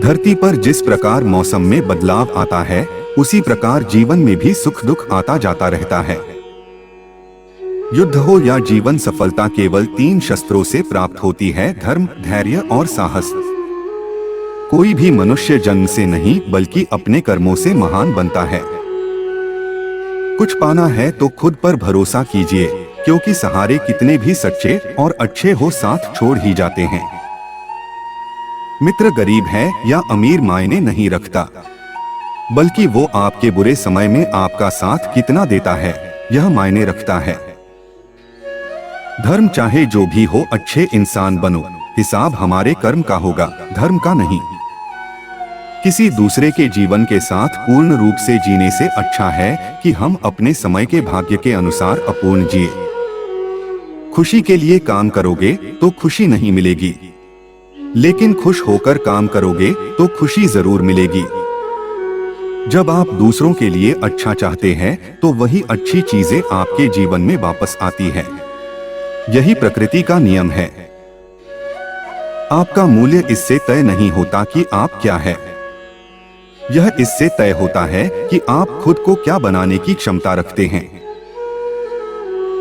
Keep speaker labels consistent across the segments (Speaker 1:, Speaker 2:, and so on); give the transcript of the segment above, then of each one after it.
Speaker 1: धरती पर जिस प्रकार मौसम में बदलाव आता है, उसी प्रकार जीवन में भी सुख दुख आता जाता रहता है। युद्ध हो या जीवन सफलता केवल 3 शस्त्रों से प्राप्त होती है, धर्म, धैर्य और साहस। कोई भी मनुष्य जन्म से नहीं बल्कि अपने कर्मों से महान बनता है। कुछ पाना है तो खुद पर भरोसा कीजिए, क्योंकि सहारे कितने भी सच्चे और अच्छे हो साथ छोड़ ही जाते हैं। मित्र गरीब है या अमीर मायने नहीं रखता, बल्कि वो आपके बुरे समय में आपका साथ कितना देता है यह मायने रखता है। धर्म चाहे जो भी हो, अच्छे इंसान बनो, हिसाब हमारे कर्म का होगा, धर्म का नहीं। किसी दूसरे के जीवन के साथ पूर्ण रूप से जीने से अच्छा है कि हम अपने समय के भाग्य के अनुसार अपूर्ण जिए। खुशी के लिए काम करोगे तो खुशी नहीं मिलेगी, लेकिन खुश होकर काम करोगे तो खुशी जरूर मिलेगी। जब आप दूसरों के लिए अच्छा चाहते हैं तो वही अच्छी चीजें आपके जीवन में वापस आती हैं। यही प्रकृति का नियम है। आपका मूल्य इससे तय नहीं होता कि आप क्या है, यह इससे तय होता है कि आप खुद को क्या बनाने की क्षमता रखते हैं।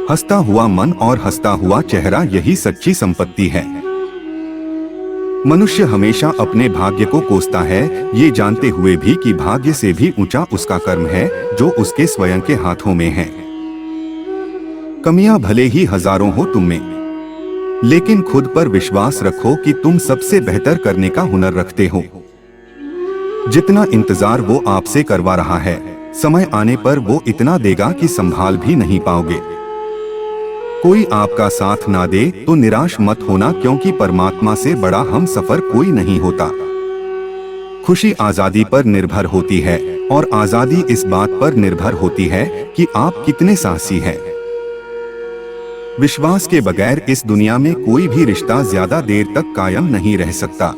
Speaker 1: हंसता हुआ मन और हंसता हुआ चेहरा, यही सच्ची संपत्ति है। मनुष्य हमेशा अपने भाग्य को कोसता है, ये जानते हुए भी कि भाग्य से भी ऊंचा उसका कर्म है जो उसके स्वयं के हाथों में है। कमियां भले ही हजारों हो तुम में, लेकिन खुद पर विश्वास रखो कि तुम सबसे बेहतर करने का हुनर रखते हो। जितना इंतजार वो आपसे करवा रहा है, समय आने पर वो इतना देगा कि संभाल भी नहीं पाओगे। कोई आपका साथ ना दे तो निराश मत होना, क्योंकि परमात्मा से बड़ा हम सफर कोई नहीं होता। खुशी आजादी पर निर्भर होती है और आजादी इस बात पर निर्भर होती है कि आप कितने साहसी हैं। विश्वास के बगैर इस दुनिया में कोई भी रिश्ता ज्यादा देर तक कायम नहीं रह सकता।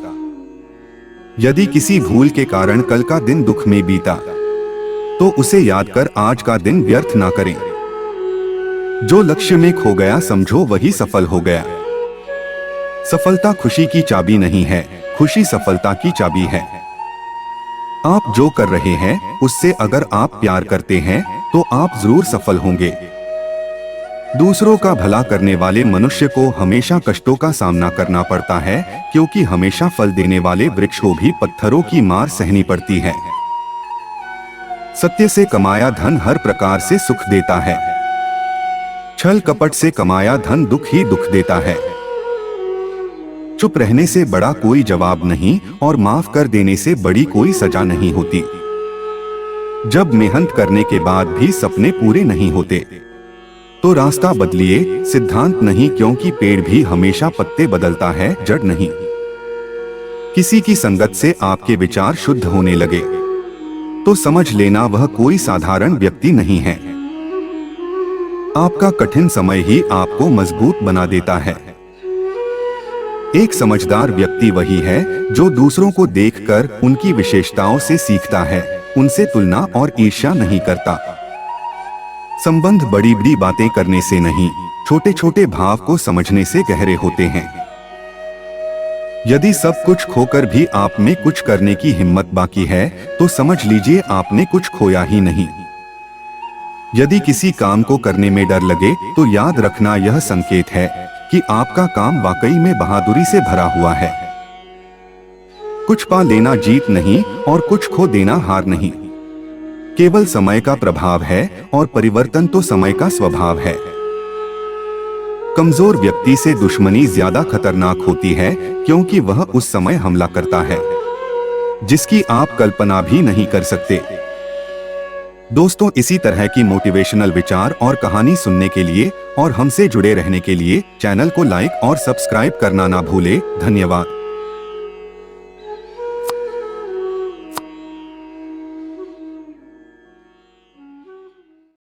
Speaker 1: यदि किसी भूल के कारण कल का दिन दुख में बीता, तो उसे याद कर आज का दिन व्यर्थ ना करें। जो लक्ष्य में खो गया समझो वही सफल हो गया। सफलता खुशी की चाबी नहीं है, खुशी सफलता की चाबी है। आप जो कर रहे हैं उससे अगर आप प्यार करते हैं तो आप जरूर सफल होंगे। दूसरों का भला करने वाले मनुष्य को हमेशा कष्टों का सामना करना पड़ता है, क्योंकि हमेशा फल देने वाले वृक्ष को भी पत्थरों की मार सहनी पड़ती है। सत्य से कमाया धन हर प्रकार से सुख देता है, छल कपट से कमाया धन दुख ही दुख देता है। चुप रहने से बड़ा कोई जवाब नहीं और माफ कर देने से बड़ी कोई सजा नहीं होती। जब मेहनत करने के बाद भी सपने पूरे नहीं होते तो रास्ता बदलिए, सिद्धांत नहीं, क्योंकि पेड़ भी हमेशा पत्ते बदलता है, जड़ नहीं। किसी की संगत से आपके विचार शुद्ध होने लगे तो समझ लेना वह कोई साधारण व्यक्ति नहीं है। आपका कठिन समय ही आपको मजबूत बना देता है। एक समझदार व्यक्ति वही है जो दूसरों को देखकर उनकी विशेषताओं से सीखता है, उनसे तुलना और ईर्ष्या नहीं करता। संबंध बड़ी बड़ी बातें करने से नहीं, छोटे छोटे भाव को समझने से गहरे होते हैं। यदि सब कुछ खोकर भी आप में कुछ करने की हिम्मत बाकी है तो समझ लीजिए आपने कुछ खोया ही नहीं। यदि किसी काम को करने में डर लगे तो याद रखना यह संकेत है कि आपका काम वाकई में बहादुरी से भरा हुआ है। कुछ पा लेना जीत नहीं और कुछ खो देना हार नहीं, केवल समय का प्रभाव है और परिवर्तन तो समय का स्वभाव है। कमजोर व्यक्ति से दुश्मनी ज्यादा खतरनाक होती है, क्योंकि वह उस समय हमला करता है जिसकी आप कल्पना भी नहीं कर सकते। दोस्तों, इसी तरह की मोटिवेशनल विचार और कहानी सुनने के लिए और हमसे जुड़े रहने के लिए चैनल को लाइक और सब्सक्राइब करना ना भूले। धन्यवाद।